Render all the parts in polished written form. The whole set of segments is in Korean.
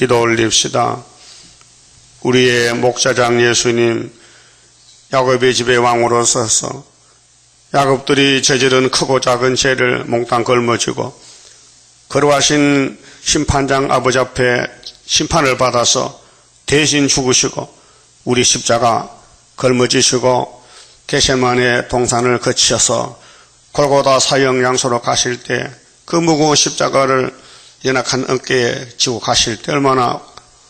기도 올립시다. 우리의 목자장 예수님, 야곱의 집의 왕으로 서서 야곱들이 저지른 크고 작은 죄를 몽땅 걸머지고 거룩하신 심판장 아버지 앞에 심판을 받아서 대신 죽으시고 우리 십자가 걸머지시고 겟세마네 동산을 거치셔서 골고다 사형 양소로 가실 때 그 무거운 십자가를 연약한 어깨에 지고 가실 때 얼마나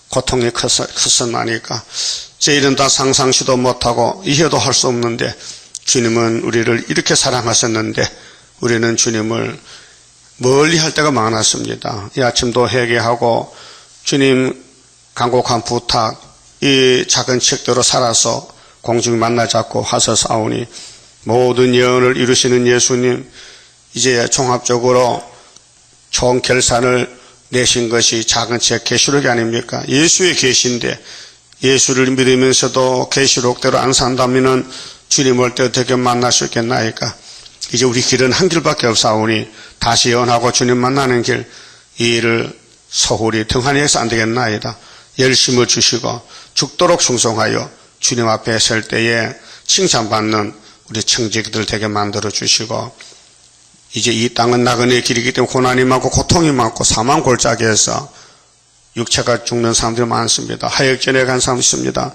고통이 컸었나니까 저희는 다 상상시도 못하고 이해도 할 수 없는데 주님은 우리를 이렇게 사랑하셨는데 우리는 주님을 멀리 할 때가 많았습니다. 이 아침도 회개하고 주님 간곡한 부탁, 이 작은 책대로 살아서 공중 만나자고 하소사오니 모든 예언을 이루시는 예수님, 이제 종합적으로 총 결산을 내신 것이 작은 책 계시록이 아닙니까? 예수의 계시인데 예수를 믿으면서도 계시록대로 안 산다면 주님 올 때 어떻게 만날 수 있겠나이까? 이제 우리 길은 한 길밖에 없사오니 다시 예언하고 주님 만나는 길, 이 일을 소홀히 등한히 해서 안 되겠나이다. 열심을 주시고 죽도록 충성하여 주님 앞에 설 때에 칭찬받는 우리 청지기들 되게 만들어 주시고 이제 이 땅은 나그네의 길이기 때문에 고난이 많고 고통이 많고 사망 골짜기에서 육체가 죽는 사람들이 많습니다. 하역전에 간 사람이 있습니다.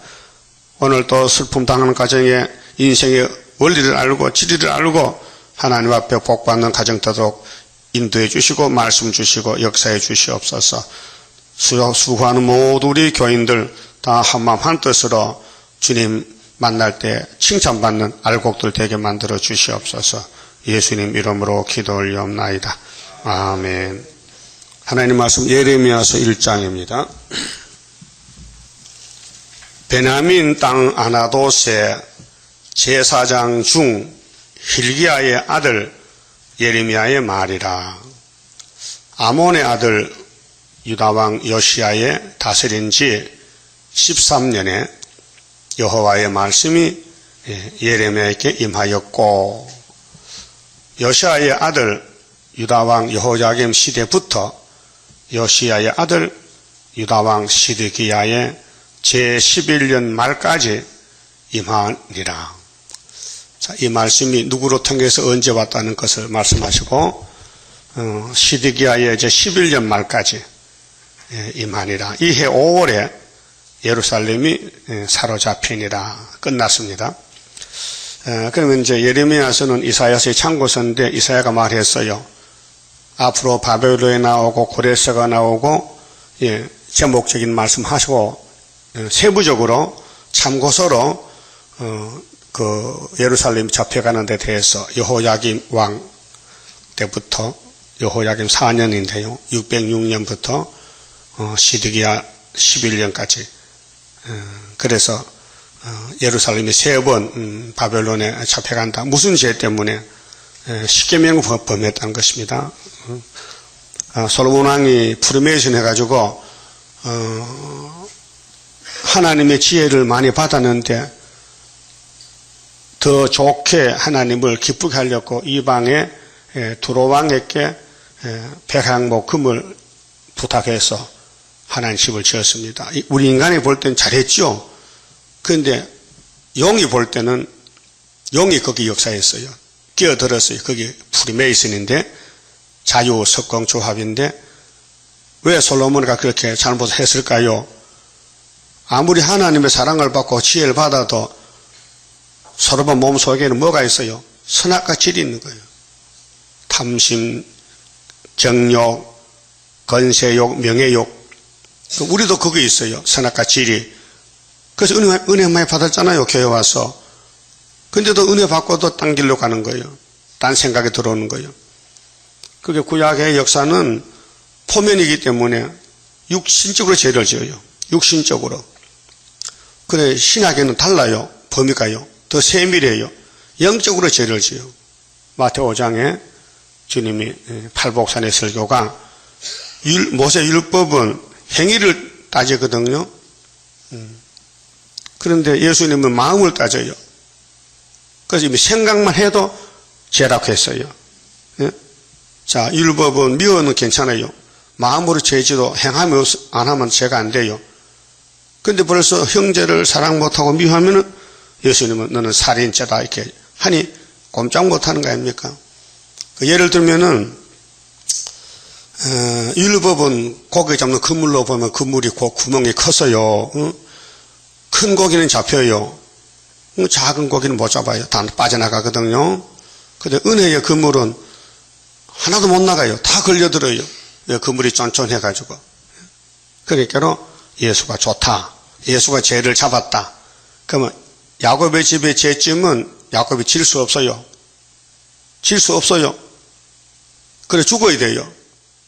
오늘 또 슬픔 당하는 가정에 인생의 원리를 알고 지리를 알고 하나님 앞에 복받는 가정 되도록 인도해 주시고 말씀 주시고 역사해 주시옵소서. 수고하는 모든 우리 교인들 다 한마음 한뜻으로 주님 만날 때 칭찬받는 알곡들 되게 만들어 주시옵소서. 예수님 이름으로 기도 올리옵나이다. 아멘. 하나님 말씀 예레미야서 1장입니다. 베냐민 땅 아나돗의 제사장 중 hil기야의 아들 예레미야의 말이라. 아몬의 아들 유다왕 요시야의 다스린 지 13년에 여호와의 말씀이 예레미야에게 임하였고 요시야의 아들 유다왕 여호야김 시대부터 요시야의 아들 유다왕 시드기야의 제11년 말까지 임하니라. 자, 이 말씀이 누구로 통해서 언제 왔다는 것을 말씀하시고 시드기야의 제11년 말까지 임하니라. 이해 5월에 예루살렘이 사로잡히니라. 끝났습니다. 그러면 이제 예레미야서는 이사야서의 참고서인데 이사야가 말했어요. 앞으로 바벨론에 나오고 고레스가 나오고 제목적인 말씀하시고 세부적으로 참고서로 그 예루살렘 잡혀가는 데 대해서 여호야김 왕 때부터 여호야김 4년인데요. 606년부터 시드기야 11년까지 그래서 예루살렘이 3번 바벨론에 잡혀간다. 무슨 죄 때문에? 십계명을 범했다는 것입니다. 솔로몬 왕이 프리메이션 해가지고 하나님의 지혜를 많이 받았는데 더 좋게 하나님을 기쁘게 하려고 이방의 두로왕에게 백항목 금을 부탁해서 하나님 집을 지었습니다. 우리 인간이 볼 땐 잘했죠. 그런데 용이 볼 때는 용이 거기 역사했어요. 끼어들었어요. 거기 프리메이슨인데 자유석공조합인데 왜 솔로몬이가 그렇게 잘못했을까요? 아무리 하나님의 사랑을 받고 지혜를 받아도 솔로몬 몸속에는 뭐가 있어요? 선악과 질이 있는 거예요. 탐심, 정욕, 건세욕, 명예욕. 우리도 그거 있어요. 선악과 질이. 그래서 은혜 많이 받았잖아요. 교회 와서. 근데도 은혜 받고도 딴 길로 가는 거예요. 딴 생각이 들어오는 거예요. 그게 구약의 역사는 포면이기 때문에 육신적으로 죄를 지어요. 육신적으로. 그래 신약에는 달라요. 범위가요. 더 세밀해요. 영적으로 죄를 지어요. 마태오 5장에 주님이 팔복산의 설교가 모세 율법은 행위를 따지거든요. 그런데 예수님은 마음을 따져요. 그래서 이미 생각만 해도 죄라고 했어요. 자, 율법은 미워는 괜찮아요. 마음으로 죄지도 행하면 안 하면 죄가 안 돼요. 근데 벌써 형제를 사랑 못하고 미워하면은 예수님은 너는 살인죄다 이렇게 하니 꼼짝 못하는 거 아닙니까? 예를 들면은 율법은 고기 잡는 그물로 보면 그물이 구멍이 커서요. 큰 고기는 잡혀요. 작은 고기는 못 잡아요. 다 빠져나가거든요. 근데 은혜의 그물은 하나도 못 나가요. 다 걸려들어요. 그물이 쫀쫀해가지고. 그러니까 예수가 좋다. 예수가 죄를 잡았다. 그러면 야곱의 집의 죄짐은 야곱이 질 수 없어요. 질 수 없어요. 그래 죽어야 돼요.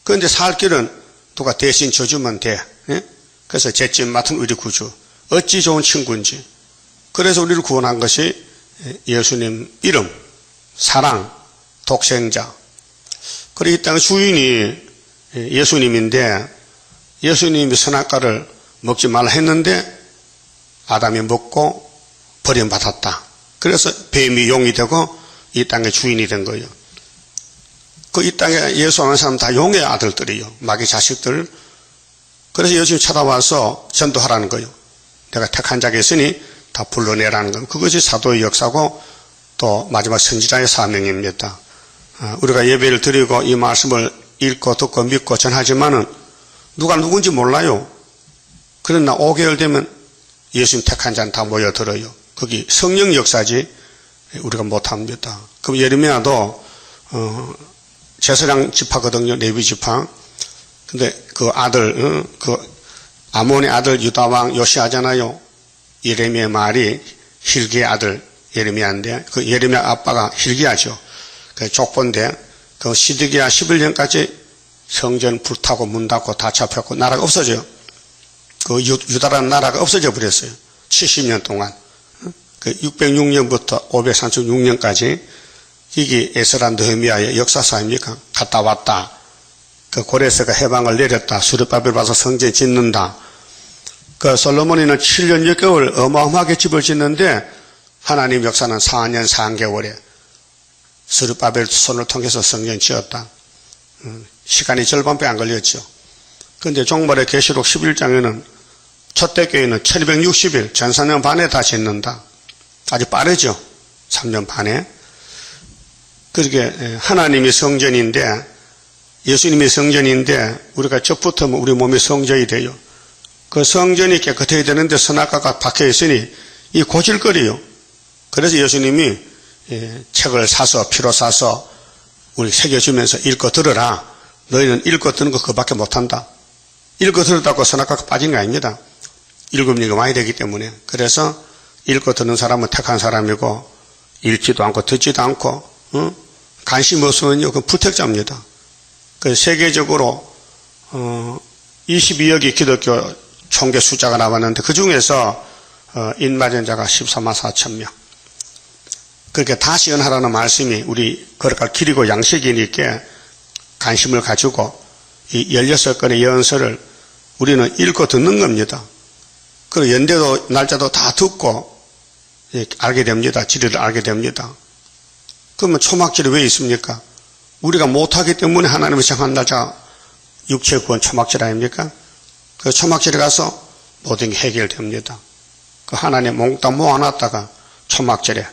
그런데 살 길은 누가 대신 져주면 돼. 그래서 죄짐 맡은 우리 구주. 어찌 좋은 친구인지. 그래서 우리를 구원한 것이 예수님 이름, 사랑, 독생자. 그리고 이 땅의 주인이 예수님인데 예수님이 선악과를 먹지 말라 했는데 아담이 먹고 버림받았다. 그래서 뱀이 용이 되고 이 땅의 주인이 된 거예요. 그 이 땅에 예수하는 사람 다 용의 아들들이에요. 마귀 자식들. 그래서 예수님 찾아와서 전도하라는 거예요. 내가 택한 자가 있으니 다 불러내라는 건 그것이 사도의 역사고 또 마지막 선지자의 사명입니다. 우리가 예배를 드리고 이 말씀을 읽고 듣고 믿고 전하지만은 누가 누군지 몰라요. 그러나 5개월 되면 예수님 택한 자는 다 모여들어요. 거기 성령 역사지 우리가 못합니다. 그럼 예레미야도 제사장 지파거든요. 레위 지파. 근데 그 아들 그 아몬의 아들 유다왕 요시아잖아요. 예레미야 말이 힐기의 아들 예레미야인데 그 예레미야 아빠가 힐기야죠. 그 족본데 그 시드기야 11년까지 성전 불타고 문 닫고 다 잡혔고 나라가 없어져요. 그 유다라는 나라가 없어져 버렸어요. 70년 동안. 그 606년부터 536년까지 이게 에스라 느헤미야의 역사서 아닙니까? 갔다 왔다. 그 고레스가 해방을 내렸다. 수르바벨 와서 성전 짓는다. 그 솔로몬이는 7년 6개월 어마어마하게 집을 짓는데 하나님 역사는 4년 3개월에 수르바벨 손을 통해서 성전 지었다. 시간이 절반밖에 안 걸렸죠. 그런데 종말의 계시록 11장에는 초대교회는 1260일 전 4년 반에 다 짓는다. 아주 빠르죠. 3년 반에. 그렇게 하나님이 성전인데 예수님이 성전인데 우리가 젖붙으면 우리 몸이 성전이 돼요. 그 성전이 깨끗해야 되는데 선악과가 박혀 있으니 이 고질거리요. 그래서 예수님이 책을 사서 피로 사서 우리 새겨주면서 읽고 들으라. 너희는 읽고 듣는 거 그거밖에 못한다. 읽고 들었다고 선악과가 빠진 거 아닙니다. 읽으면 많이 되기 때문에. 그래서 읽고 듣는 사람은 택한 사람이고 읽지도 않고 듣지도 않고 관심 없으면요 그 부택자입니다. 그 세계적으로 22억의 기독교 총계 숫자가 나왔는데 그 중에서 인마전자가 14만 4천 명. 그렇게 다시 연하라는 말씀이 우리 거룩할 길이고 양식이니까 관심을 가지고 이 16건의 예언서를 우리는 읽고 듣는 겁니다. 그리고 연대도 날짜도 다 듣고 알게 됩니다. 지리를 알게 됩니다. 그러면 초막절이 왜 있습니까? 우리가 못하기 때문에 하나님이 정한 날짜 육체 구원 초막절 아닙니까? 그 초막절에 가서 모든 게 해결됩니다. 그 하나님 몽땅 모아놨다가 초막절에.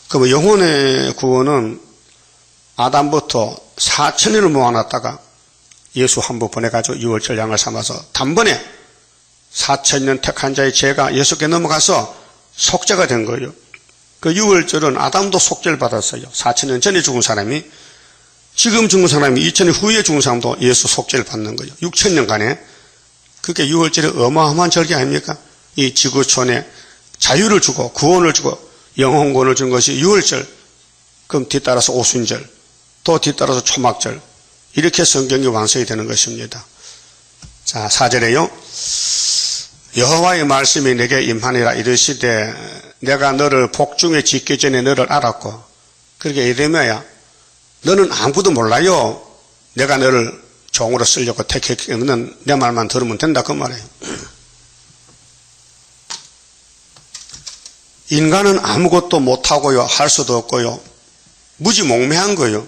그러면 영혼의 구원은 아담부터 4천년을 모아놨다가 예수 한 번 보내가지고 유월절 양을 삼아서 단번에 4천년 택한 자의 죄가 예수께 넘어가서 속죄가 된 거예요. 그 유월절은 아담도 속죄를 받았어요. 4천년 전에 죽은 사람이 지금 죽은 사람이 2000년 후에 죽은 사람도 예수 속죄를 받는 거예요. 6천년간에. 그게 유월절이 어마어마한 절기 아닙니까? 이 지구촌에 자유를 주고 구원을 주고 영혼구원을 준 것이 유월절. 그럼 뒤따라서 오순절, 또 뒤따라서 초막절. 이렇게 성경이 완성이 되는 것입니다. 자, 4절에요. 여호와의 말씀이 내게 임하니라 이르시되 내가 너를 복중에 짓기 전에 너를 알았고 그렇게 예레미야야 너는 아무것도 몰라요. 내가 너를 종으로 쓰려고 택했기 때문에 내 말만 들으면 된다 그 말이에요. 인간은 아무것도 못하고요 할 수도 없고요 무지몽매한 거예요.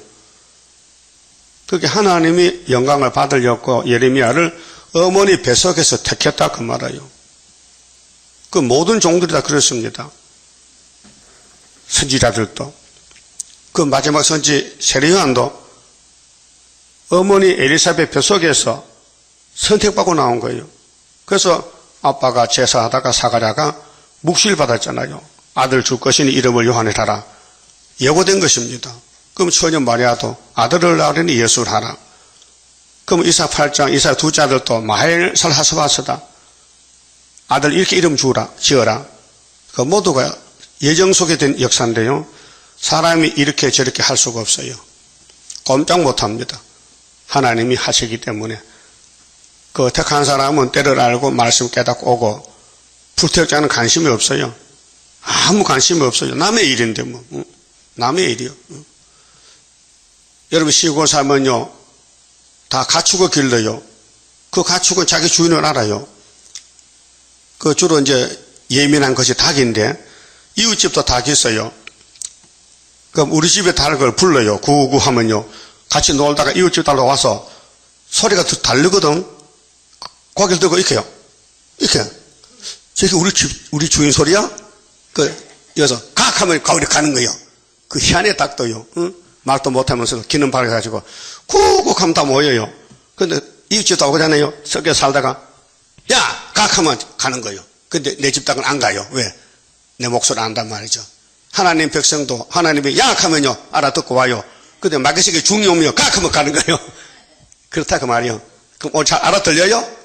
그렇게 하나님이 영광을 받으려고 예레미야를 어머니 뱃속에서 택했다 그 말이에요. 그 모든 종들이 다 그렇습니다. 선지자들도. 그 마지막 선지 세례요한도 어머니 엘리사벳 뱃속에서 선택받고 나온 거예요. 그래서 아빠가 제사하다가 사가랴가 묵시를 받았잖아요. 아들 줄 것이니 이름을 요한이라 예고된 것입니다. 그럼 처녀 마리아도 아들을 낳으려니 예수를 하라. 그럼 이사 8장 이사 둘째 아들도 마헬 살하스바스다. 아들 이렇게 이름 지어라. 그 모두가 예정 속에 된 역사인데요. 사람이 이렇게 저렇게 할 수가 없어요. 꼼짝 못합니다. 하나님이 하시기 때문에. 그 택한 사람은 때를 알고 말씀 깨닫고 오고 불택자는 관심이 없어요. 아무 관심이 없어요. 남의 일인데 뭐. 남의 일이요. 여러분 시골 살면요. 다 가축을 길러요. 그 가축은 자기 주인을 알아요. 그 주로 이제 예민한 것이 닭인데 이웃집도 닭이 있어요. 그럼 우리 집에 닭을 불러요. 구구 하면요. 같이 놀다가 이웃집 닭으로 와서 소리가 다르거든. 고개를 들고 이렇게요. 이렇게. 저게 우리 주인 소리야? 여기서 각 하면 가을이 가는 거예요. 그 희한의 닭도요. 응? 말도 못하면서 기는 발해가지고 쿡쿡 하면 다 모여요. 근데 이웃집도 오잖아요. 섞여 살다가 야! 각 하면 가는 거예요. 근데 내 집 닭은 안 가요. 왜? 내 목소리를 안단 말이죠. 하나님 백성도 하나님이 약 하면요. 알아듣고 와요. 근데 마귀식이 중이 오면 각 하면 가는 거예요. 그렇다 그 말이요. 그럼 오늘 잘 알아들려요?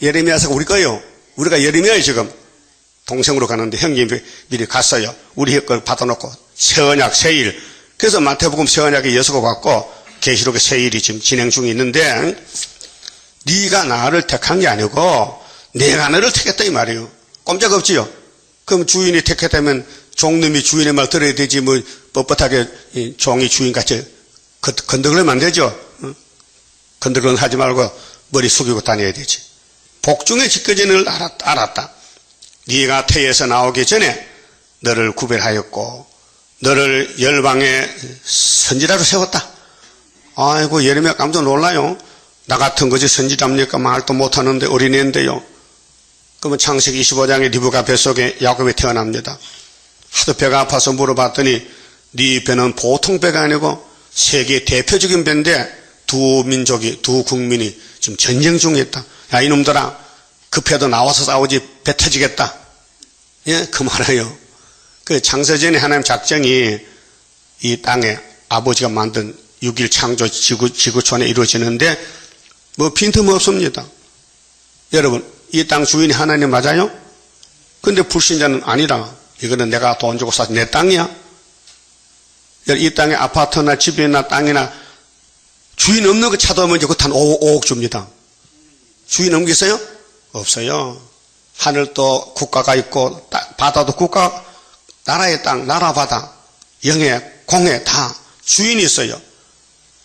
예레미야서가 우리 거예요. 우리가 예레미야에 지금 동생으로 가는데 형님이 미리 갔어요. 우리 걸 받아놓고 새 언약 새일. 그래서 마태복음 새 언약이 예수가 받고 계시록의 새일이 지금 진행 중에 있는데 네가 나를 택한 게 아니고 내가 너를 택했다 이 말이에요. 꼼짝없지요. 그럼 주인이 택했다면 종놈이 주인의 말 들어야 되지 뭐 뻣뻣하게 종이 주인같이 건드리면 안 되죠. 건드리면 하지 말고 머리 숙이고 다녀야 되지. 복중에 지켜지는 걸 알았다. 네가 태에서 나오기 전에 너를 구별하였고 너를 열방의 선지자로 세웠다. 아이고 예레미야 깜짝 놀라요. 나 같은 거지 선지자입니까? 말도 못하는데 어린애인데요. 그러면 창세기 25장에 리브가 뱃속에 야곱이 태어납니다. 하도 배가 아파서 물어봤더니 네 배는 보통 배가 아니고 세계 대표적인 배인데 두 민족이 두 국민이 지금 전쟁 중에 있다. 야 이놈들아 급해도 나와서 싸우지 배 터지겠다. 예, 그 말이에요. 그 창세전에 하나님 작정이 이 땅에 아버지가 만든 6일 창조 지구촌에 이루어지는데 뭐 빈틈 없습니다. 여러분 이 땅 주인이 하나님 맞아요? 근데 불신자는 아니라 이거는 내가 돈 주고 사 내 땅이야. 이 땅에 아파트나 집이나 땅이나 주인 없는 거 찾아오면 그거 한 5억 줍니다. 주인 없는 게 있어요? 없어요. 하늘도 국가가 있고 바다도 국가, 나라의 땅, 나라 바다, 영해, 공해 다 주인이 있어요.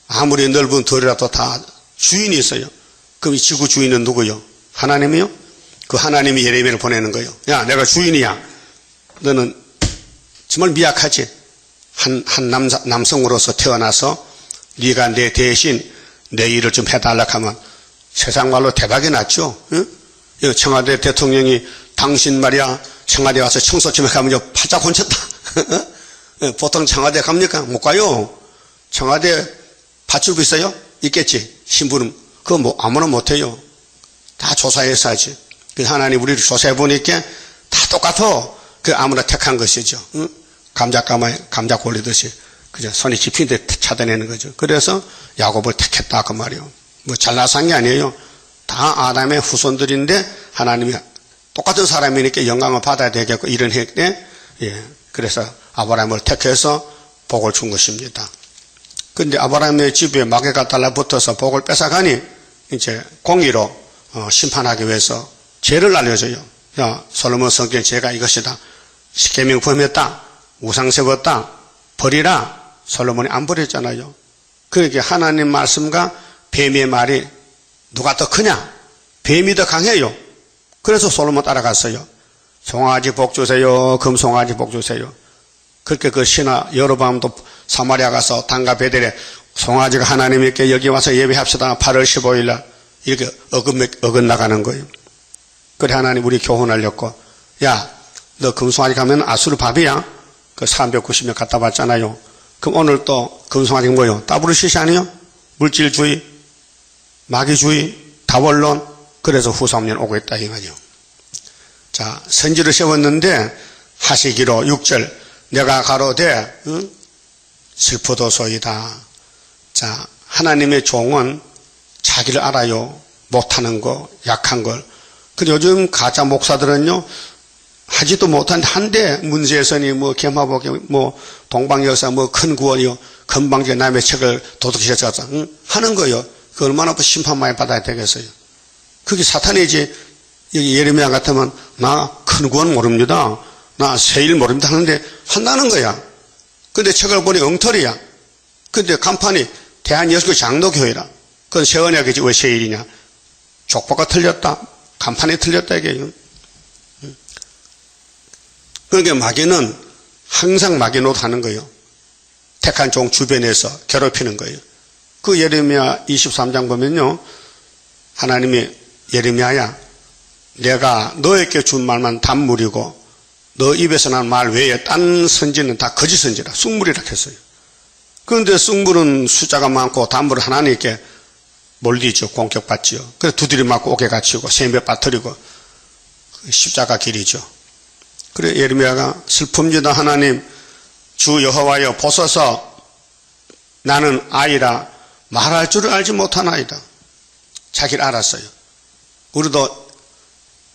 아무리 넓은 들이라도 다 주인이 있어요. 그럼 이 지구 주인은 누구요? 하나님이요? 그 하나님이 예레미야를 보내는 거예요. 야 내가 주인이야. 너는 정말 미약하지. 한 남성으로서 태어나서 네가 내 대신 내 일을 좀 해달라고 하면 세상 말로 대박이 났죠. 응? 청와대 대통령이 당신 말이야 청와대 와서 청소 좀 해가면 팔짝 혼쳤다. 보통 청와대 갑니까? 못 가요. 청와대 밧줄도 있어요? 있겠지. 신부는 그거 뭐 아무나 못해요. 다 조사해서 하지. 하나님 우리를 조사해 보니까 다 똑같아. 그 아무나 택한 것이죠. 응? 감자 골리듯이 그죠? 손이 집힌데 찾아내는 거죠. 그래서 야곱을 택했다 그 말이에요. 뭐 잘나서 한 게 아니에요. 다 아담의 후손들인데 하나님이 똑같은 사람이니까 영광을 받아야 되겠고 이런 했네. 예. 그래서 아브라함을 택해서 복을 준 것입니다. 근데 아브라함의 집에 마귀가 달라붙어서 복을 뺏어가니 이제 공의로 심판하기 위해서 죄를 알려줘요. 야, 솔로몬 성경의 죄가 이것이다. 십계명 범했다. 우상 세웠다. 버리라. 솔로몬이 안 버렸잖아요. 그러니까 하나님 말씀과 뱀의 말이 누가 더 크냐? 뱀이 더 강해요. 그래서 솔로몬 따라갔어요. 송아지 복 주세요. 금송아지 복 주세요. 그렇게 그 신하 여로보암도 사마리아 가서 단가 베델에 송아지가 하나님께 여기 와서 예배합시다. 8월 15일 날 이렇게 어긋나가는 거예요. 그래 하나님 우리 교훈하려고 야, 너 금송아지 가면 아수르 밥이야? 그 390명 갖다 봤잖아요. 그럼 오늘 또 금송아지 뭐요? 따브르시시 아니요? 물질주의, 마귀주의, 다원론. 그래서 후삼년 오고 있다 이 말이요. 자, 선지를 세웠는데 하시기로 6절 내가 가로되 슬프도소이다. 자, 하나님의 종은 자기를 알아요. 못하는 거, 약한 걸. 근데 요즘 가짜 목사들은요, 하지도 못한 한데 문세선이 뭐 겸하복이 뭐 동방여사 뭐 큰 구원이요, 건방지게 남의 책을 도둑질해서 하는 거요. 그 얼마나 심판 많이 받아야 되겠어요. 그게 사탄이지. 여기 예레미야 같으면 나 큰 구원 모릅니다. 나 세일 모릅니다 하는데 한다는 거야. 근데 책을 보니 엉터리야. 근데 간판이 대한예수교 장로교회라. 그건 세언약이지 왜 세일이냐. 족보가 틀렸다. 간판이 틀렸다 이게요. 그러니까 마귀는 항상 마귀 노릇하는 거예요. 택한 종 주변에서 괴롭히는 거예요. 그 예레미야 23장 보면요. 하나님이 예레미야야 내가 너에게 준 말만 단물이고 너 입에서 난 말 외에 딴 선지는 다 거짓 선지라 쑥물이라 했어요. 그런데 쑥물은 숫자가 많고 단물은 하나님께 몰리죠. 공격받지요. 그래서 두드리 맞고 옥에 갇히고 세배 빠뜨리고 십자가 길이죠. 그래 예레미야가 슬픕니다. 하나님 주 여호와여 보소서 나는 아이라 말할 줄을 알지 못하나이다. 자기를 알았어요. 우리도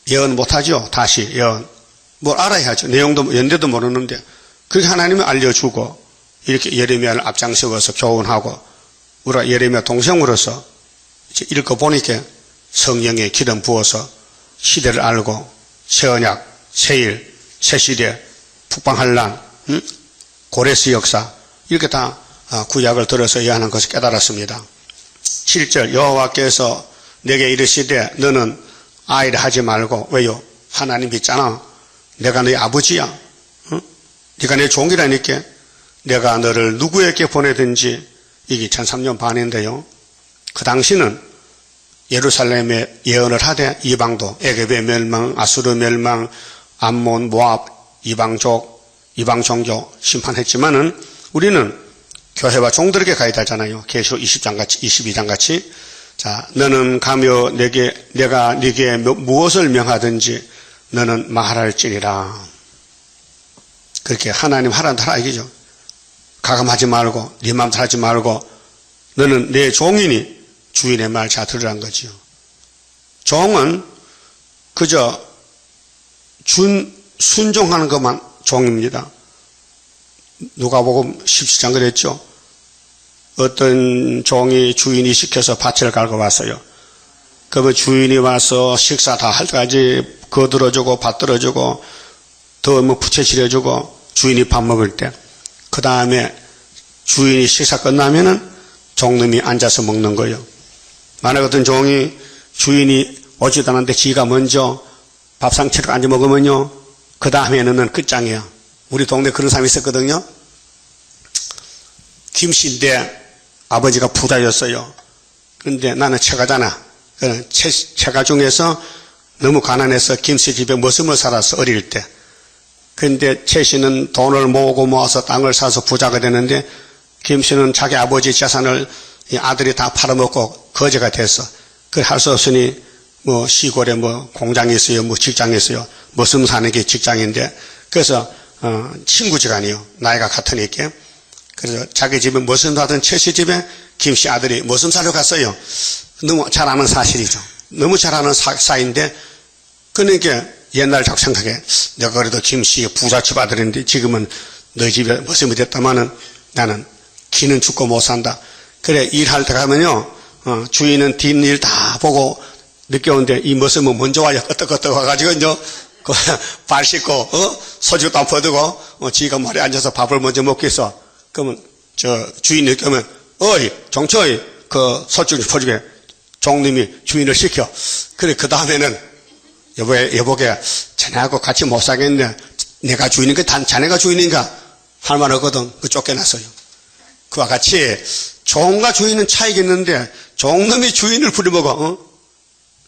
예언 못하죠. 다시 예언 뭘 알아야죠. 내용도 연대도 모르는데 그렇게 하나님이 알려주고 이렇게 예레미야를 앞장서서 교훈하고 우리가 예레미야 동생으로서 이제 읽어보니까 성령의 기름 부어서 시대를 알고 새언약, 새일, 새시대, 북방한란, 고레스 역사 이렇게 다 구약을 들어서 예언한 것을 깨달았습니다. 7절 여호와께서 내게 이르시되 너는 아이를 하지 말고 왜요? 하나님 있잖아. 내가 너의 아버지야. 네가 내 종이라니까 내가 너를 누구에게 보내든지 이게 1300년 반인데요. 그 당시는 예루살렘에 예언을 하되 이방도 애굽의 멸망, 아수르 멸망, 암몬, 모압, 이방족, 이방 종교 심판했지만은 우리는 교회와 종들에게 가야 되잖아요. 계시록 20장 같이 22장 같이 자 너는 가며 내가 네게 무엇을 명하든지 너는 말할지니라. 그렇게 하나님 하라는 대로 알기죠. 가감하지 말고 네 마음대로 하지 말고 너는 내 종이니 주인의 말 잘 들으라는 거지요. 종은 그저 순종하는 것만 종입니다. 누가복음 17장 그랬죠. 어떤 종이 주인이 시켜서 밭을 갈고 왔어요. 그러면 주인이 와서 식사 다 할 때까지 거들어주고 밭 들어주고 더 뭐 부채질해주고 주인이 밥 먹을 때 그 다음에 주인이 식사 끝나면은 종놈이 앉아서 먹는 거예요. 만약 어떤 종이 주인이 오지도 않았는데 지가 먼저 밥상 차려 앉아 먹으면요 그 다음에는 끝장이야. 우리 동네 그런 사람이 있었거든요. 김씨인데 아버지가 부자였어요. 그런데 나는 처가잖아. 처가 중에서 너무 가난해서 김씨 집에 머슴을 살았어 어릴 때. 그런데 최 씨는 돈을 모아서 땅을 사서 부자가 되는데 김씨는 자기 아버지 재산을 이 아들이 다 팔아먹고 거지가 됐어. 그 할 수 없으니 뭐 시골에 뭐 공장이 있어요, 뭐 직장이 있어요. 머슴 사는 게 직장인데 그래서 친구지간이요. 나이가 같으니까. 그래서 자기 집에 머슴 사던 최 씨 집에 김씨 아들이 머슴 사러 갔어요. 너무 잘 아는 사실이죠. 너무 잘 아는 사이인데 그러니까 옛날 자꾸 생각해. 내가 그래도 김씨 부잣집 아들인데 지금은 너희 집에 머슴이 됐다마는 나는 기는 죽고 못 산다. 그래 일할 때 가면요 주인은 뒷일 다 보고 늦게 오는데 이 머슴은 먼저 와요. 끄떡끄떡 와가지고 이제 발 씻고 소주 다 퍼두고 지가 머리에 앉아서 밥을 먼저 먹겠어. 그러면 저 주인이 늦게 오면 어이 종초이 그 소주 좀 퍼주게. 종님이 주인을 시켜. 그래 그 다음에는 여보게 자네하고 같이 못 사겠네. 내가 주인인가 자네가 주인인가 할 말 없거든. 그 쫓겨났어요. 그와 같이 종과 주인은 차이가 있는데 종놈이 주인을 부려먹어.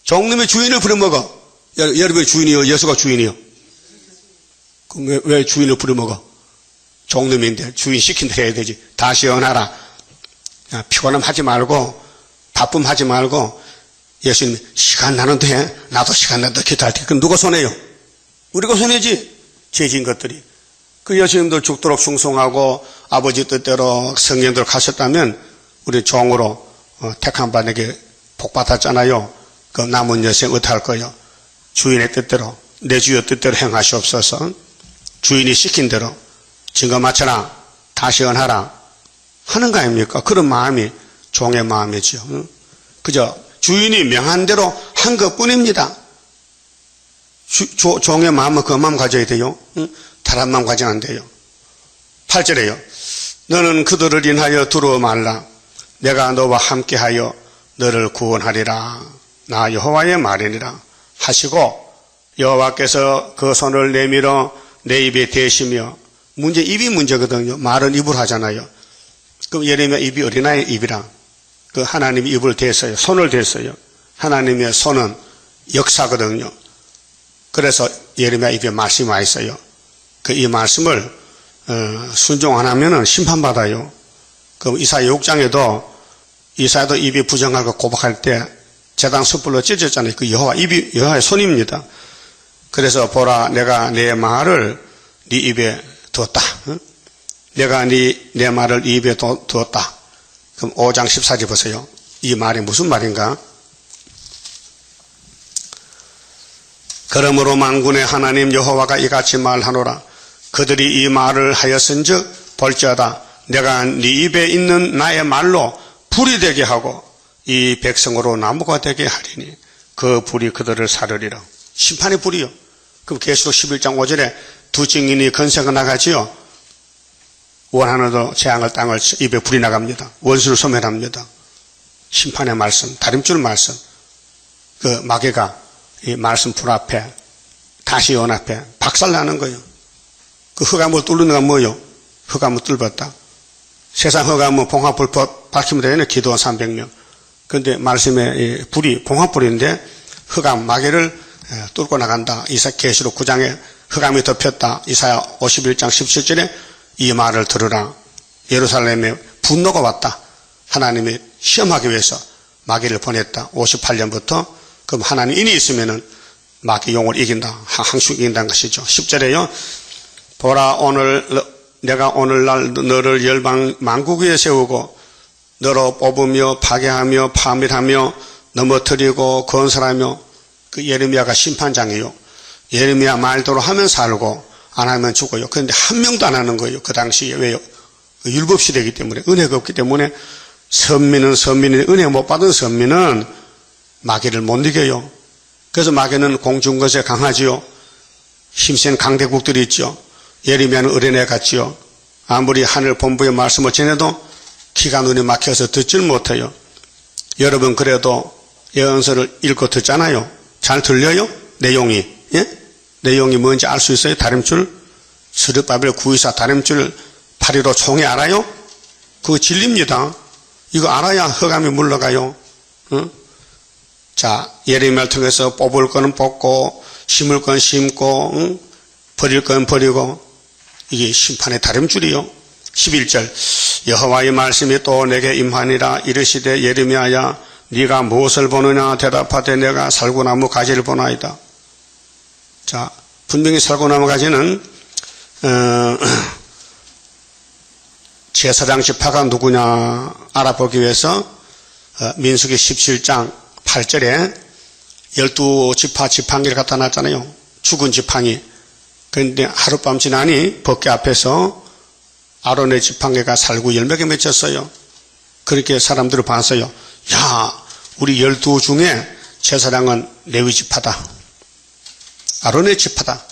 종놈이 주인을 부려먹어. 여러분의 주인이요? 예수가 주인이요? 그럼 왜 주인을 부려먹어? 종놈인데 주인 시킨 대로 해야 되지. 다 시원하라. 피곤함 하지 말고 바쁨 하지 말고 예수님 시간 나는데 나도 시간 나도 기도할 때 그럼 누가 손해요? 우리가 손해지. 죄진 것들이. 그 예수님도 죽도록 충성하고 아버지 뜻대로 성령대로 가셨다면 우리 종으로 택한 바에게 복 받았잖아요. 그 남은 여생 어떻게 할 거예요? 주인의 뜻대로 내 주여 뜻대로 행하시옵소서. 주인이 시킨 대로 증거 맞춰라 다시 언하라 하는 거 아닙니까? 그런 마음이 종의 마음이죠. 그저 주인이 명한 대로 한 것뿐입니다. 종의 마음은 그 마음 가져야 돼요. 다른 마음 가지면 안 돼요. 8절에요. 너는 그들을 인하여 두려워 말라. 내가 너와 함께하여 너를 구원하리라. 나 여호와의 말이니라 하시고 여호와께서 그 손을 내밀어 내 입에 대시며 입이 문제거든요. 말은 입으로 하잖아요. 그럼 예레미야 입이 어린아이의 입이라. 그 하나님이 입을 댔어요. 손을 댔어요. 하나님의 손은 역사거든요. 그래서 예레미야 입에 말씀이 와 있어요. 그 이 말씀을 순종 안 하면은 심판받아요. 그럼 이사야 6장에도 이사야도 입이 부정하고 고박할 때 제단 숯불로 찢었잖아요. 그 입이 여호와의 손입니다. 그래서 보라 내가 내 말을 네 입에 두었다. 내가 내 말을 네 입에 두었다. 그럼 5장 14절 보세요. 이 말이 무슨 말인가? 그러므로 만군의 하나님 여호와가 이같이 말하노라. 그들이 이 말을 하였은즉 볼지어다 내가 네 입에 있는 나의 말로 불이 되게 하고 이 백성으로 나무가 되게 하리니 그 불이 그들을 사르리라. 심판의 불이요. 그럼 계시록 11장 5절에 두 증인이 건세가 나가지요. 원하는 재앙을 땅을 입에 불이 나갑니다. 원수를 소멸합니다. 심판의 말씀, 다림줄 말씀. 그 마귀가 이 말씀 불 앞에 다시 연 앞에 박살나는 거예요. 그 흑암을 뚫는 건 뭐예요? 흑암을 뚫었다. 세상 흑암은 봉화불 밝히면 되잖아요. 기도원 300명. 그런데 말씀에 불이 봉화불인데 흑암 마귀를 뚫고 나간다. 계시록 9장에 흑암이 덮였다. 이사야 51장 17절에 이 말을 들으라. 예루살렘에 분노가 왔다. 하나님이 시험하기 위해서 마귀를 보냈다. 58년부터 그럼 하나님 인이 있으면은 마귀 용을 이긴다. 항상 이긴다는 것이죠. 10절에요. 보라 내가 오늘날 너를 열방 만국 위에 세우고 너로 뽑으며 파괴하며 파멸하며 넘어뜨리고 건설하며 그 예레미야가 심판장이에요. 예레미야 말대로 하면 살고 안 하면 죽어요. 그런데 한 명도 안 하는 거예요. 그 당시에. 왜요? 율법 시대이기 때문에 은혜가 없기 때문에 선민은 은혜 못 받은 선민은 마귀를 못 이겨요. 그래서 마귀는 공중것에 강하지요. 힘센 강대국들이 있죠. 예레미야는 어린애 같지요. 아무리 하늘 본부의 말씀을 전해도 귀가 눈이 막혀서 듣질 못해요. 여러분 그래도 예언서를 읽고 듣잖아요. 잘 들려요? 내용이. 예? 내용이 뭔지 알 수 있어요? 다림줄? 스룹바벨 924 다림줄 815 총회 알아요? 그거 진리입니다. 이거 알아야 흑암이 물러가요. 응? 자, 예레미야를 통해서 뽑을 거는 뽑고 심을 건 심고 응? 버릴 건 버리고 이게 심판의 다림줄이요. 11절 여호와의 말씀이 또 내게 임하니라. 이르시되 예레미야야 네가 무엇을 보느냐 대답하되 내가 살구나무 가지를 보나이다. 자, 분명히 살구나무 가지는 제사장 지파가 누구냐 알아보기 위해서 민수기 17장 8절에 12지파 지팡이를 갖다 놨잖아요. 죽은 지팡이. 그런데 하룻밤 지나니 법궤 앞에서 아론의 지팡이가 살구 10명에 맺혔어요. 그렇게 사람들을 봤어요. 야, 우리 12 중에 제사장은 레위 지파다. 아론의 지파다.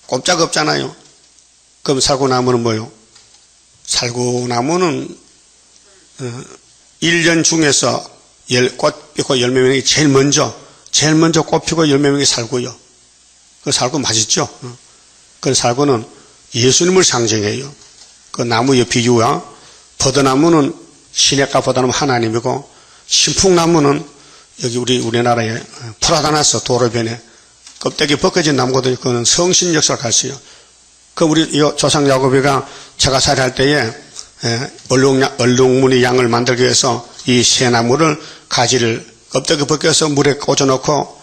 꼼짝없잖아요. 그럼 살구나무는 뭐요? 살구나무는 1년 중에서 꽃 피고 열매명이 제일 먼저 꽃 피고 열매명이 살구요. 그 살구 맛있죠? 그 살구는 예수님을 상징해요. 그 나무의 비유와 버드나무는 시냇가보다는 하나님이고, 신풍나무는 여기 우리나라에 프라다나스 도로변에 껍데기 벗겨진 나무거든요. 그거는 성신 역사를 가르쳐요. 그 우리 조상 야곱이가 제가살이 할 때에 얼룩무늬 양을 만들기 위해서 이 쇠나무를 가지를 껍데기 벗겨서 물에 꽂아놓고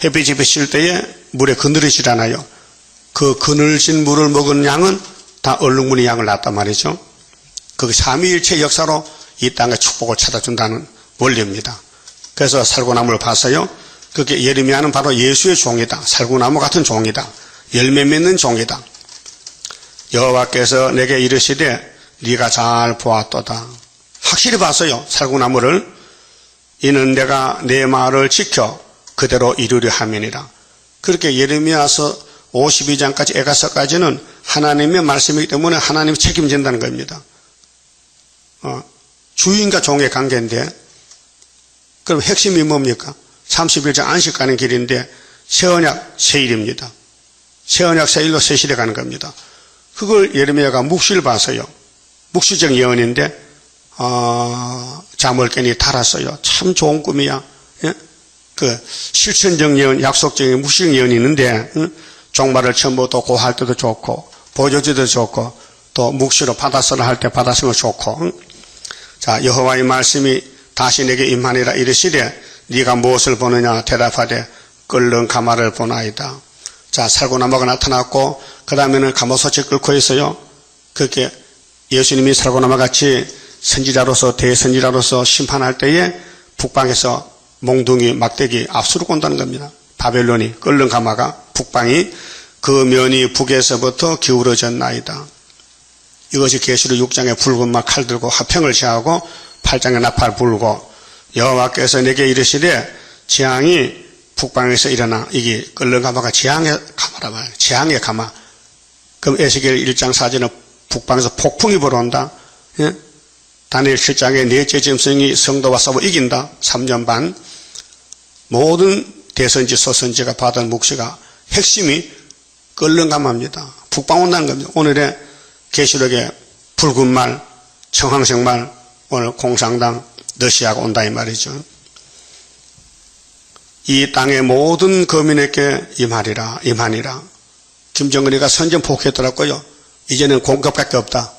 햇빛이 비칠 때에 물에 그늘이질 않아요. 그 그늘진 물을 먹은 양은 다 얼룩무늬 양을 낳았단 말이죠. 그 삼위일체 역사로 이 땅에 축복을 찾아준다는 원리입니다. 그래서 살구나무를 봤어요. 그게 예레미야는 바로 예수의 종이다. 살구나무 같은 종이다. 열매 맺는 종이다. 여호와께서 내게 이르시되 네가 잘 보았도다. 확실히 봤어요. 살구나무를. 이는 내가 내 말을 지켜 그대로 이루려 함이니라. 그렇게 예레미야서 52장까지 에가서까지는 하나님의 말씀이기 때문에 하나님이 책임진다는 겁니다. 주인과 종의 관계인데, 그럼 핵심이 뭡니까? 31장 안식 가는 길인데 새언약 세일입니다. 새언약 세일로 세실에 가는 겁니다. 그걸 예레미야가 묵시를 봤어요. 묵시적 예언인데 잠을 깨니 달았어요. 참 좋은 꿈이야. 예? 그 실천적 예언, 약속적인 묵시적 예언이 있는데 종말을 처음부터 고할 때도 좋고 보여줄 때도 좋고 또 묵시로 바다서를 할 때 바다서가 좋고. 자, 여호와의 말씀이 다시 내게 임하니라 이르시되 네가 무엇을 보느냐 대답하되 끓는 가마를 보나이다. 자, 살구나무가 나타났고 그 다음에는 가마솥이 끓고 있어요. 그렇게 예수님이 살구나무 같이 선지자로서 대선지자로서 심판할 때에 북방에서 몽둥이 막대기 압수로 온다는 겁니다. 바벨론이 끓는 가마가 북방이 그 면이 북에서부터 기울어졌나이다. 이것이 계시록 6장에 붉은 막 칼 들고 화평을 제하고 8장에 나팔 불고 여호와께서 내게 이르시되 재앙이 북방에서 일어나. 이게 끓는 가마가 재앙의 가마라 말이에요. 재앙의 가마. 그럼 에스겔 1장 4절은 북방에서 폭풍이 불어온다. 예? 다니엘 7장에 넷째 짐승이 성도와 싸워 이긴다. 3년 반. 모든 대선지 소선지가 받은 묵시가 핵심이 끓는 가마입니다. 북방 온다는 겁니다. 오늘의 계시록의 붉은 말, 청황색 말, 오늘 공산당 러시아가 온다 이 말이죠. 이 땅의 모든 거민에게 임하니라. 김정은이가 선전 포기했더라고요. 이제는 공급밖에 없다.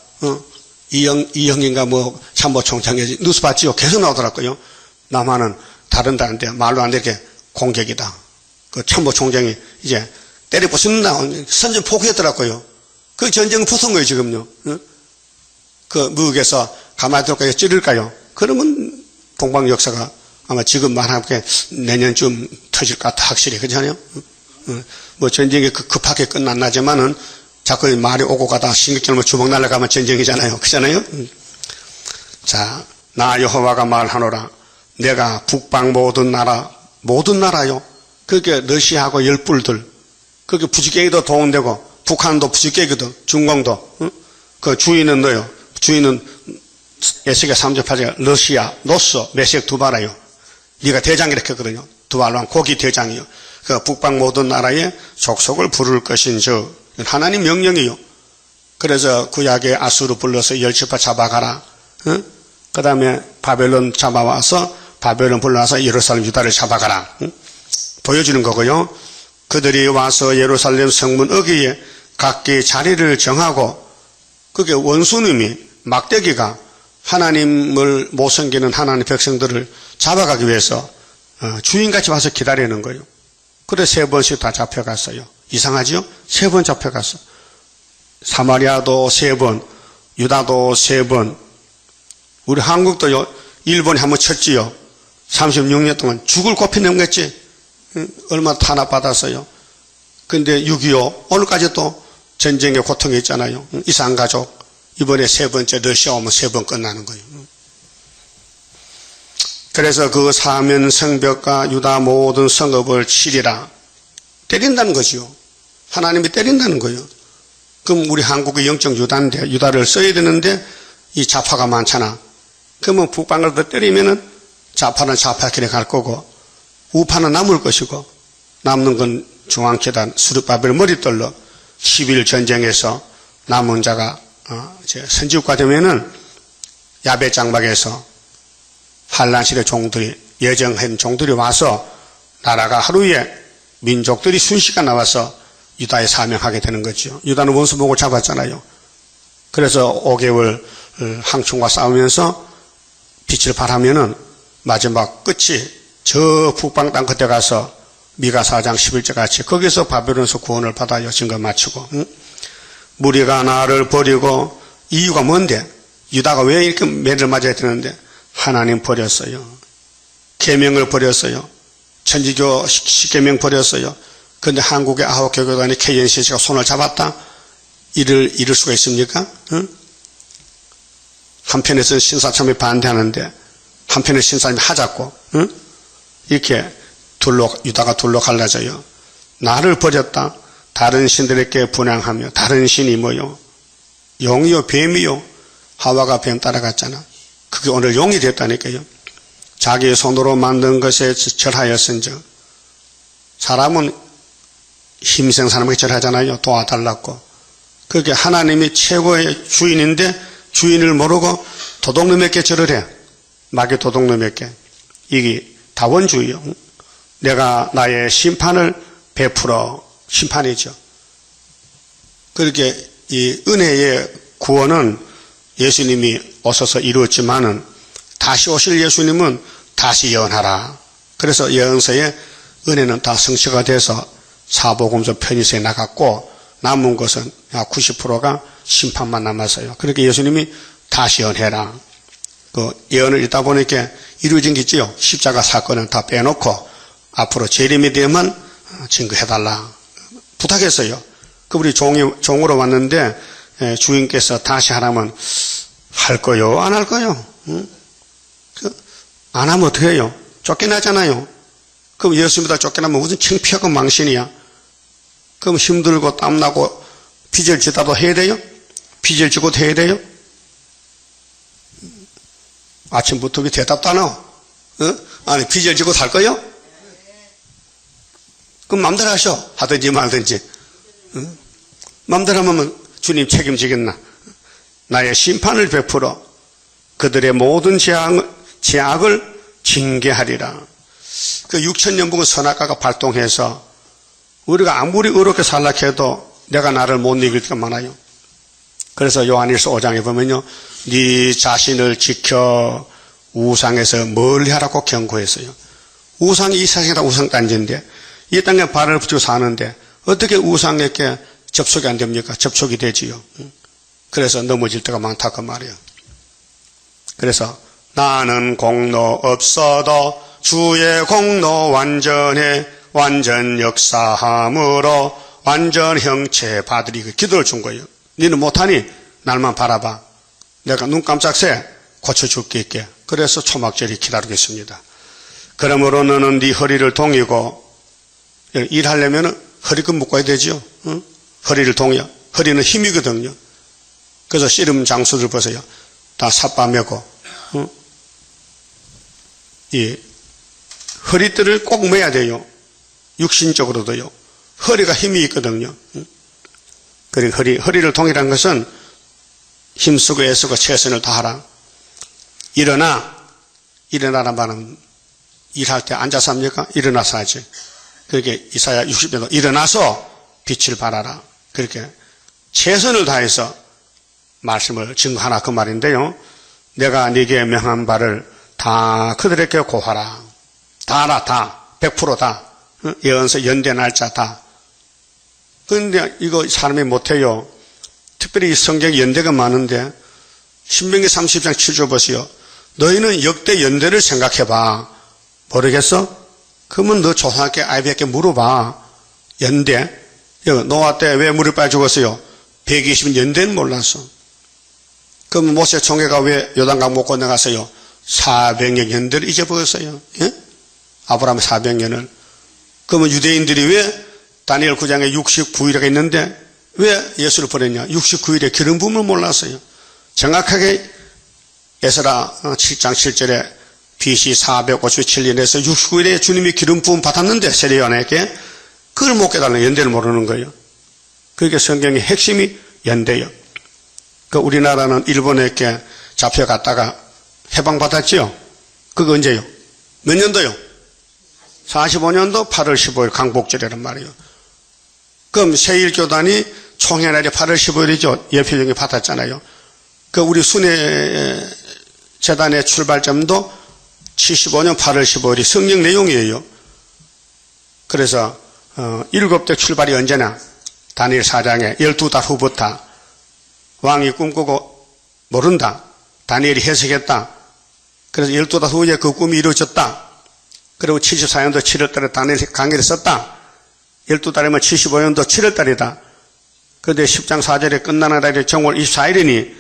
이영인가 뭐 참모총장이 뉴스 봤지요? 계속 나오더라고요. 남한은 다른다는데 말로 안 되게 공격이다. 그 참모총장이 이제 때려 부순다. 선전 포기했더라고요. 그 전쟁은 부순 거예요 지금요. 그 미국에서 가만히 둘까요? 찌를까요? 그러면 동방 역사가 아마 지금 말하면 내년쯤 터질 것 같아 확실히. 그렇잖아요? 뭐 전쟁이 급하게 끝났나지만은 자꾸 말이 오고 가다 신경질로 주먹 날아가면 전쟁이잖아요. 그렇잖아요? 자, 나 여호와가 말하노라. 내가 북방 모든 나라요. 그게 러시아하고 열불들. 그게 부지깽이도 도움되고 북한도 부지깽이거든. 중공도. 그 주인은 너요. 주인은 에스겔 3절 8절 러시아, 노스, 메섹 두 바라요. 네가 대장 이렇게 했거든요. 두 발로 한 고기 대장이요. 그 북방 모든 나라에 족속을 부를 것인즉 하나님 명령이요. 그래서 구약의 아수르 불러서 열지파 잡아가라. 그 다음에 바벨론 잡아와서 바벨론 불러와서 예루살렘 유다를 잡아가라. 보여주는 거고요. 그들이 와서 예루살렘 성문 어귀에 각기 자리를 정하고 그게 원수님이 막대기가 하나님을 못 섬기는 하나님 백성들을 잡아가기 위해서 주인같이 와서 기다리는 거예요. 그래 3번씩 다 잡혀갔어요. 이상하지요? 3번 잡혀갔어. 사마리아도 3번, 유다도 3번. 우리 한국도요. 일본이 한번 쳤지요. 36년 동안 죽을 고피 넘겼지. 얼마나 탄압받았어요. 근데 6.25 오늘까지 또 전쟁의 고통이 있잖아요. 이산가족. 이번에 3번째 러시아 오면 3번 끝나는 거예요. 그래서 그 사면 성벽과 유다 모든 성읍을 치리라. 때린다는 거죠. 하나님이 때린다는 거예요. 그럼 우리 한국의 영적 유다인데 유다를 써야 되는데 이 좌파가 많잖아. 그러면 북방을 더 때리면은 좌파는 좌파길에 갈 거고 우파는 남을 것이고 남는 건 중앙계단 수르바벨 머리떨로 10일 전쟁에서 남은 자가 선지국가 되면은 야베 장막에서 한란시대 종들이 예정한 종들이 와서 나라가 하루에 민족들이 순식간 나와서 유다에 사명하게 되는 거죠. 유다는 원수목을 잡았잖아요. 그래서 5개월 항충과 싸우면서 빛을 발하면은 마지막 끝이 저 북방 땅 끝에 가서 미가 4장 11절 같이 거기서 바벨론에서 구원을 받아요. 증거 마치고. 무리가 나를 버리고 이유가 뭔데? 유다가 왜 이렇게 매를 맞아야 되는데? 하나님 버렸어요. 계명을 버렸어요. 천지교 10계명 버렸어요. 그런데 한국의 9교교단이 KNCC가 손을 잡았다? 이를 수가 있습니까? 응? 한편에서는 신사참에 반대하는데 한편에 신사참이 하자고, 응? 이렇게 유다가 둘로 갈라져요. 나를 버렸다. 다른 신들에게 분향하며 다른 신이 뭐요? 용이요 뱀이요. 하와가 뱀 따라갔잖아. 그게 오늘 용이 됐다니까요. 자기의 손으로 만든 것에 절하였은즉 사람은 힘센 사람에게 절하잖아요. 도와달라고. 그게 하나님이 최고의 주인인데 주인을 모르고 도둑놈에게 절을 해. 마귀 도둑놈에게. 이게 다원주의요. 내가 나의 심판을 베풀어. 심판이죠. 그렇게 이 은혜의 구원은 예수님이 오셔서 이루었지만은 다시 오실 예수님은 다시 예언하라. 그래서 예언서에 은혜는 다 성취가 돼서 사복음서 편의서에 나갔고 남은 것은 90%가 심판만 남았어요. 그렇게 예수님이 다시 예언해라. 그 예언을 읽다 보니까 이루어진 게 있지요. 십자가 사건은 다 빼놓고 앞으로 재림에 대해만 증거해달라. 부탁했어요. 그 우리 종으로 왔는데 주인께서 다시 하라면 할 거요? 안 할 거요? 응? 안 하면 어떻게 해요? 쫓겨나잖아요. 그럼 예수님보다 쫓겨나면 무슨 창피하고 망신이야? 그럼 힘들고 땀나고 빚을 지다도 해야 돼요? 빚을 지고도 해야 돼요? 아침부터 왜 대답도 안 하고? 아니 빚을 지고 살 거요? 그럼 맘대로 하셔. 하든지 말든지. 맘대로 하면 주님 책임지겠나? 나의 심판을 베풀어 그들의 모든 죄악을 징계하리라. 그 6,000년분 선악과가 발동해서 우리가 아무리 의롭게 살라 해도 내가 나를 못 이길 때가 많아요. 그래서 요한일서 5장에 보면요. 네 자신을 지켜 우상에서 멀리 하라고 경고했어요. 우상이 이 세상에 다 우상단지인데 이 땅에 발을 붙이고 사는데 어떻게 우상에게 접속이 안 됩니까? 접속이 되지요. 그래서 넘어질 때가 많다 그 말이에요. 그래서 나는 공로 없어도 주의 공로 완전해 완전 역사함으로 완전 형체 받으리 그 기도를 준 거예요. 너는 못하니 날만 바라봐. 내가 눈 깜짝 새 고쳐줄 게 있게. 그래서 초막절이 기다리겠습니다. 그러므로 너는 네 허리를 동이고 일하려면 허리끈 묶어야 되죠. 응? 허리를 동여. 허리는 힘이거든요. 그래서 씨름 장수들 보세요. 다 삿바매고 응? 이 허리띠를 꼭 매야 돼요. 육신적으로도요. 허리가 힘이 있거든요. 응? 그리고 허리를 동이라는 것은 힘쓰고 애쓰고 최선을 다하라. 일어나란 말은 일할 때 앉아서 합니까? 일어나서 하지. 그렇게 이사야 60년도 일어나서 빛을 발하라. 그렇게 최선을 다해서 말씀을 증거하라 그 말인데요. 내가 네게 명한 바를 다 그들에게 고하라. 다라 다. 100% 다. 예언서 연대 날짜 다. 그런데 이거 사람이 못해요. 특별히 성경 연대가 많은데 신명기 30장 7절 보세요. 너희는 역대 연대를 생각해봐. 모르겠어? 그러면 너 조상께 아이비에게 물어봐. 연대. 노아 때 왜 물을 빠져 죽었어요? 120년 연대는 몰랐어. 그럼 모세 총회가 왜 요단강 못 건너갔어요? 400년 연대를 잊어버렸어요. 예? 아브라함의 400년을. 그러면 유대인들이 왜 다니엘 9장에 69일이가 있는데 왜 예수를 버렸냐? 69일에 기름 부음을 몰랐어요. 정확하게 에스라 7장 7절에 BC 457년에서 69일에 주님이 기름 부음 받았는데 세례요한에게 그걸 못 깨달는 연대를 모르는 거예요. 그게 성경의 핵심이 연대예요. 그 우리나라는 일본에게 잡혀갔다가 해방받았지요? 그거 언제요? 몇 년도요? 45년도 8월 15일 강복절이란 말이에요. 그럼 세일교단이 총회날이 8월 15일이죠. 예표정이 받았잖아요. 그 우리 순회 재단의 출발점도 75년 8월 15일이 성경 내용이에요. 그래서 7대 출발이 언제나 다니엘 4장에 12달 후부터 왕이 꿈꾸고 모른다. 다니엘이 해석했다. 그래서 12달 후에 그 꿈이 이루어졌다. 그리고 74년도 7월달에 다니엘이 강의를 썼다. 12달이면 75년도 7월달이다. 그런데 10장 4절에 끝나는 날이 정월 24일이니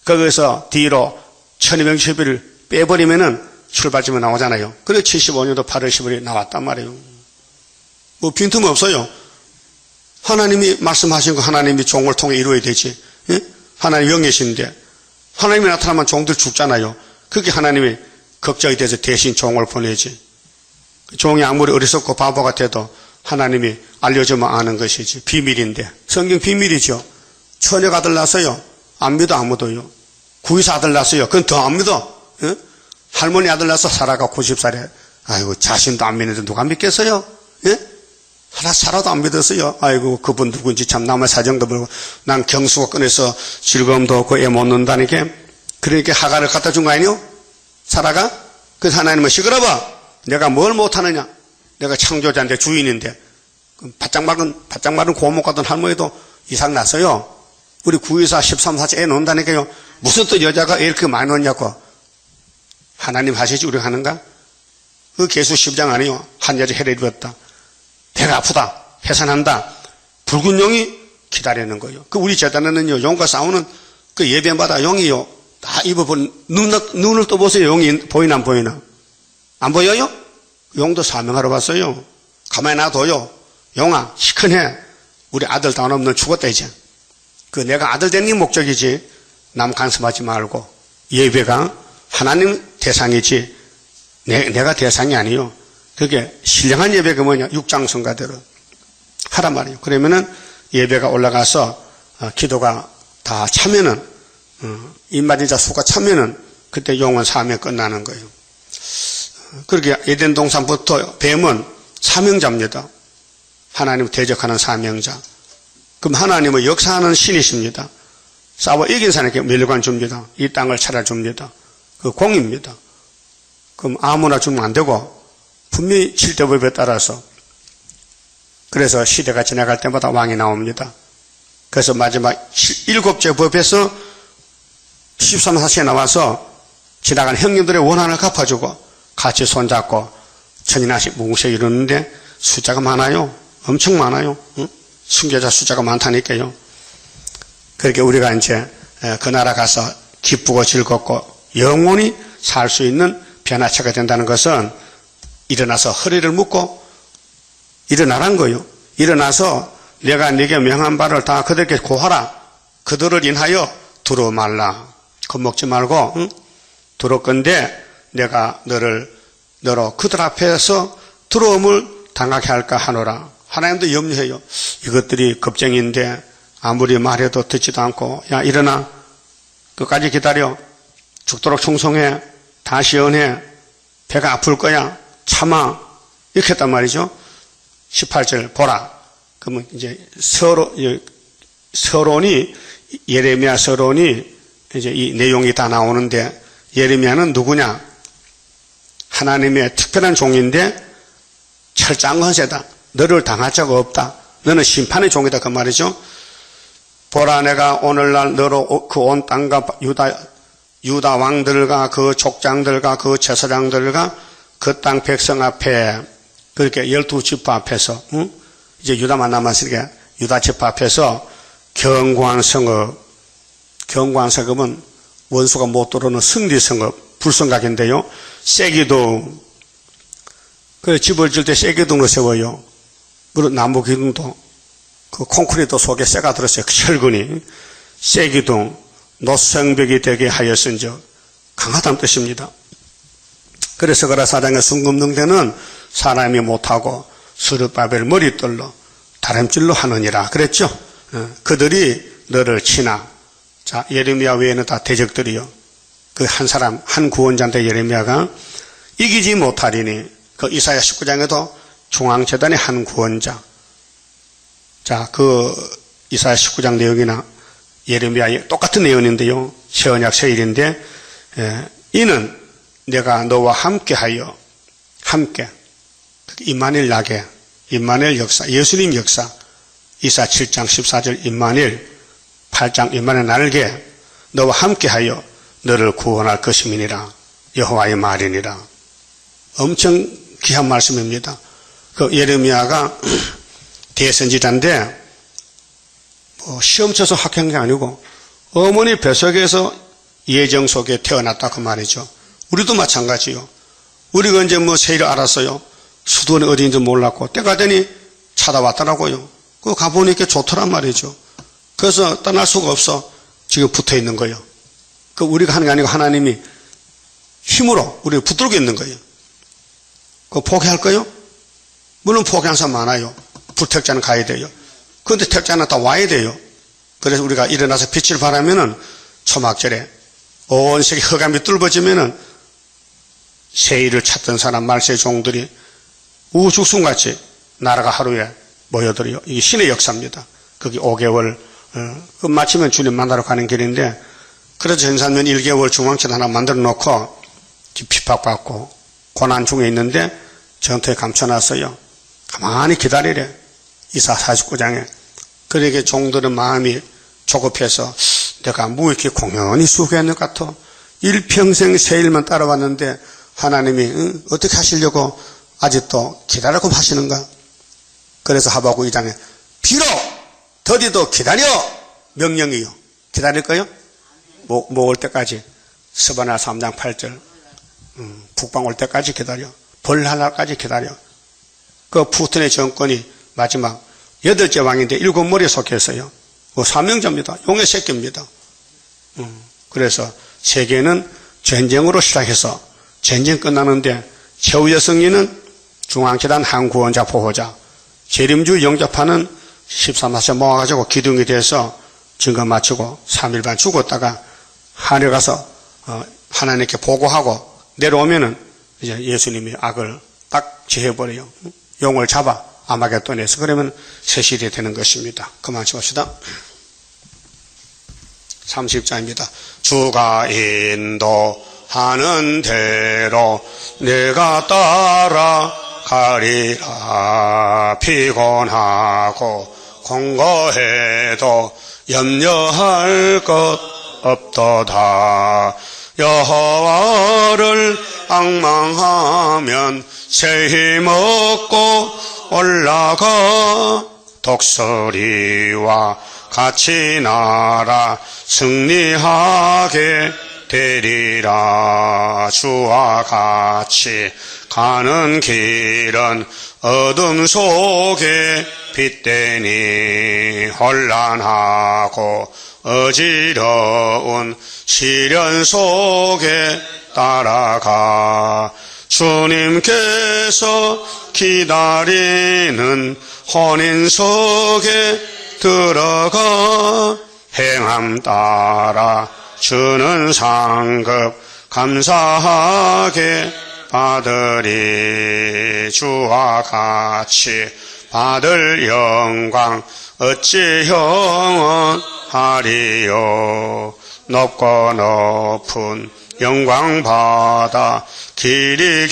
거기서 뒤로 1260일을 빼버리면은 출발점이 나오잖아요. 그래서 75년도 8월 10일이 나왔단 말이에요. 뭐 빈틈 없어요. 하나님이 말씀하신 거 하나님이 종을 통해 이루어야 되지. 예? 하나님 영이신데 하나님이 나타나면 종들 죽잖아요. 그게 하나님이 걱정이 돼서 대신 종을 보내지. 종이 아무리 어리석고 바보 같아도 하나님이 알려주면 아는 것이지. 비밀인데. 성경 비밀이죠. 처녀가 아들 낳았어요. 안 믿어 아무도요. 구이사 아들 낳았어요. 그건 더 안 믿어. 예? 할머니 아들 낳아서 사라가 90살에 아이고 자신도 안 믿는데 누가 믿겠어요? 예? 하나 살아도 안 믿었어요. 아이고 그분 누군지 참 남의 사정도 모르고 난 경수가 꺼내서 즐거움도 없고 애 못 논다니까. 그러니까 하가를 갖다 준 거 아니요? 사라가? 그래서 하나님은 시끄러워. 내가 뭘 못하느냐? 내가 창조자인데 주인인데 바짝 마른 고목 같은 할머니도 이상 났어요. 우리 구의사 13사째 애 논다니까요. 무슨 또 여자가 애 이렇게 많이 논냐고. 하나님 하시지 우리가 하는가? 그 계수 10장 아니요. 한 여자 해를 입었다. 배가 아프다. 해산한다. 붉은 용이 기다리는 거예요. 그 우리 재단에는요. 용과 싸우는 그 예배마다 용이요. 다 입어본 눈을 떠보세요. 용이 보이나 안 보이나? 안 보여요? 용도 사명하러 왔어요. 가만히 놔둬요. 용아 시큰해. 우리 아들 다 없는 죽었다 이제. 그 내가 아들 되는 게 목적이지. 남 간섭하지 말고. 예배가 하나님 대상이지 내가 대상이 아니요. 그게 신령한 예배가 뭐냐? 육장성가대로 하란 말이에요. 그러면은 예배가 올라가서 기도가 다 차면은 입맞은 자 수가 차면은 그때 영원 사명 끝나는 거예요. 그렇게 에덴 동산부터 뱀은 사명자입니다. 하나님 대적하는 사명자. 그럼 하나님은 역사하는 신이십니다. 싸워 이긴 사람에게 멸관 줍니다. 이 땅을 차려줍니다. 그 공입니다. 그럼 아무나 주면 안 되고 분명히 7대 법에 따라서 그래서 시대가 지나갈 때마다 왕이 나옵니다. 그래서 마지막 7째 법에서 13사시에 나와서 지나간 형님들의 원한을 갚아주고 같이 손잡고 천인하씩 뭉쳐 이루는데 숫자가 많아요. 엄청 많아요. 응? 순교자 숫자가 많다니까요. 그렇게 우리가 이제 그 나라 가서 기쁘고 즐겁고 영원히 살 수 있는 변화체가 된다는 것은 일어나서 허리를 묶고 일어나란 거예요. 일어나서 내가 네게 명한 바를 다 그들에게 고하라. 그들을 인하여 두루 말라. 겁먹지 말고 응? 두루 건데 내가 너로 그들 앞에서 두려움을 당하게 할까 하노라. 하나님도 염려해요. 이것들이 겁쟁이인데 아무리 말해도 듣지도 않고 야 일어나 끝까지 기다려 죽도록 충성해 다시 연해 배가 아플 거야 참아 이렇게 했단 말이죠. 18절 보라. 그러면 이제 서론이 예레미야 서론이 이제 이 내용이 다 나오는데 예레미야는 누구냐? 하나님의 특별한 종인데 철저한 건세다. 너를 당할 자가 없다. 너는 심판의 종이다 그 말이죠. 보라 내가 오늘날 너로 그 온 땅과 유다 왕들과 그 족장들과 그 제사장들과 그 땅 백성 앞에 그렇게 12지파 앞에서 응? 이제 유다만 남았으니까 유다 지파 앞에서 경고한 성읍. 경고한 성읍은 원수가 못 들어오는 승리 성읍 불성각인데요. 쇠기둥. 그래서 집을 지을 때 쇠기둥으로 세워요. 그리고 나무 기둥도 그 콘크리트 속에 쇠가 들었어요. 그 철근이. 쇠기둥 노성벽이 되게 하였은즉 강하다는 뜻입니다. 그래서 그라 사장의 순금능대는 사람이 못하고 스룹바벨 머리떨로 다름질로 하느니라 그랬죠. 그들이 너를 치나. 자 예레미야 외에는 다 대적들이요. 그 한 사람, 한 구원자인데 예레미야가 이기지 못하리니 그 이사야 19장에도 중앙재단의 한 구원자. 자, 그 이사야 19장 내용이나 예레미야의 똑같은 내용인데요. 새언약 새일인데 이는 내가 너와 함께하여 함께 임마누엘 나게 임마누엘 역사 예수님 역사 이사 7장 14절 임마누엘 8장 임마누엘 날개 너와 함께하여 너를 구원할 것임이니라 여호와의 말이니라. 엄청 귀한 말씀입니다. 그 예레미야가 대선지자인데 시험 쳐서 합격한 게 아니고 어머니 뱃속에서 예정 속에 태어났다 그 말이죠. 우리도 마찬가지요. 우리가 이제 세일을 알았어요. 수도원이 어디인지 몰랐고 때가 되니 찾아왔더라고요. 그 가보니까 좋더란 말이죠. 그래서 떠날 수가 없어 지금 붙어 있는 거예요. 그 우리가 하는 게 아니고 하나님이 힘으로 우리를 붙들고 있는 거예요. 그 포기할 거요? 물론 포기한 사람 많아요. 불택자는 가야 돼요. 그런데 택자는 다 와야 돼요. 그래서 우리가 일어나서 빛을 발하면은 초막절에 온 세계 흑암이 뚫어지면은 세일을 찾던 사람 말세 종들이 우죽순같이 나라가 하루에 모여들어요. 이게 신의 역사입니다. 거기 5개월 그 마치면 주님 만나러 가는 길인데 그래서 전산면 1개월 중앙천 하나 만들어 놓고 핍박받고 고난 중에 있는데 전투에 감춰놨어요. 가만히 기다리래. 이사 49장에. 그러게 종들은 마음이 조급해서 내가 뭐 이렇게 공연히 수고했는 것 같아. 일평생 세일만 따라왔는데 하나님이 어떻게 하시려고 아직도 기다리고 하시는가? 그래서 하박국 2장에 비록 더디도 기다려 명령이요. 기다릴까요? 뭐 올 때까지. 스바냐 3장 8절 북방 올 때까지 기다려. 벌할 날까지 기다려. 그 푸틴의 정권이 마지막 8째 왕인데 7머리에 속했어요. 사명자입니다. 용의 새끼입니다. 그래서 세계는 전쟁으로 시작해서 전쟁 끝나는데 최후 여성리는 중앙재단 한 구원자 보호자 재림주 영접하는 13사체 모아가지고 기둥이 돼서 증거 마치고 3일 반 죽었다가 하늘 가서 하나님께 보고하고 내려오면은 이제 예수님이 악을 딱 제해버려요. 용을 잡아 아마겟돈에서. 그러면 세실이 되는 것입니다. 그만 치웁시다. 30장입니다. 주가 인도하는 대로 내가 따라가리라. 피곤하고 공고해도 염려할 것 없도다. 여호와를 앙망하면 새 힘 얻고 올라가. 독수리와 같이 날아 승리하게 되리라. 주와 같이 가는 길은 어둠 속에 빛되니 혼란하고 어지러운 시련 속에 따라가. 주님께서 기다리는 혼인 속에 들어가. 행함 따라 주는 상급 감사하게 받으리. 주와 같이 받을 영광 어찌 영원하리요. 높고 높은 영광 받아 길이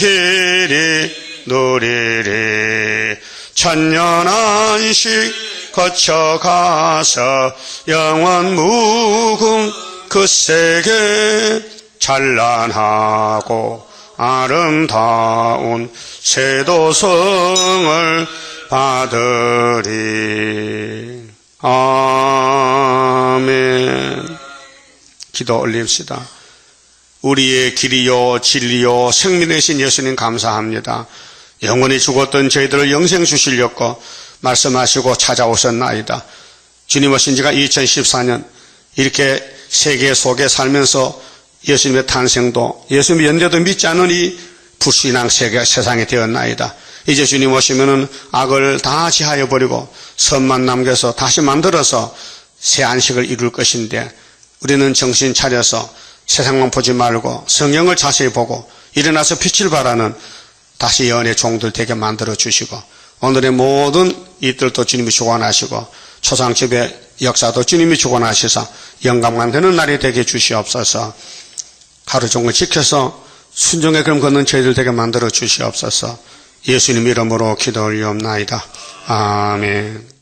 누리리. 천년 안식 거쳐가서 영원 무궁 그 세계 찬란하고 아름다운 세도성을 받으리. 아멘. 기도 올립시다. 우리의 길이요 진리요 생명이신 예수님 감사합니다. 영원히 죽었던 저희들을 영생 주시려고 말씀하시고 찾아오셨나이다. 주님 오신 지가 2014년 이렇게 세계 속에 살면서 예수님의 탄생도 예수님의 연대도 믿지 않는 이 불신앙 세상에 되었나이다. 이제 주님 오시면은 악을 다 지하여 버리고 선만 남겨서 다시 만들어서 새 안식을 이룰 것인데 우리는 정신 차려서 세상만 보지 말고 성령을 자세히 보고 일어나서 빛을 발하는 다시 연의 종들 되게 만들어 주시고 오늘의 모든 이들도 주님이 주관하시고 초상집의 역사도 주님이 주관하시사 영감만 되는 날이 되게 주시옵소서. 하루 종일 지켜서 순종의 걸음 걷는 저희들 되게 만들어 주시옵소서. 예수님 이름으로 기도 올리옵나이다. 아멘.